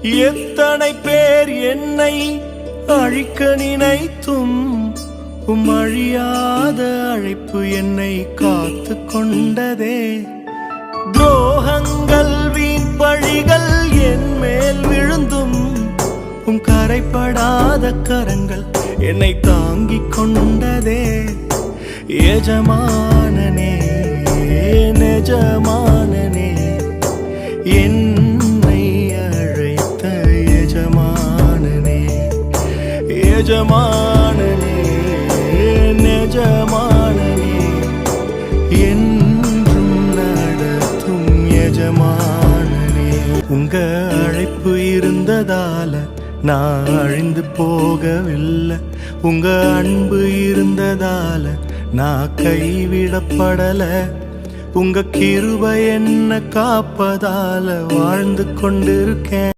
எத்தனை பேர் என்னை அழிக்க நினைத்தும் அழியாத அழைப்பு என்னை காத்து கொண்டதே. துரோகங்கள் வீண் பழிகள் என் மேல் விழுந்தும் கரைப்படாத கரங்கள் என்னை தாங்கிக் கொண்டதே. எஜமானனே நெஜமானனே என்னை அழைத்த எஜமானனே, எஜமானனே நெஜமானனே என்றும் நடத்தும் எஜமானனே. உங்க அழைப்பு இருந்ததால நான் அழிந்து போகவில்லை, உங்க அன்பு இருந்ததால நான் கைவிடப்படல, உங்க கிருபை என்ன காப்பதால வாழ்ந்து கொண்டிருக்கேன்.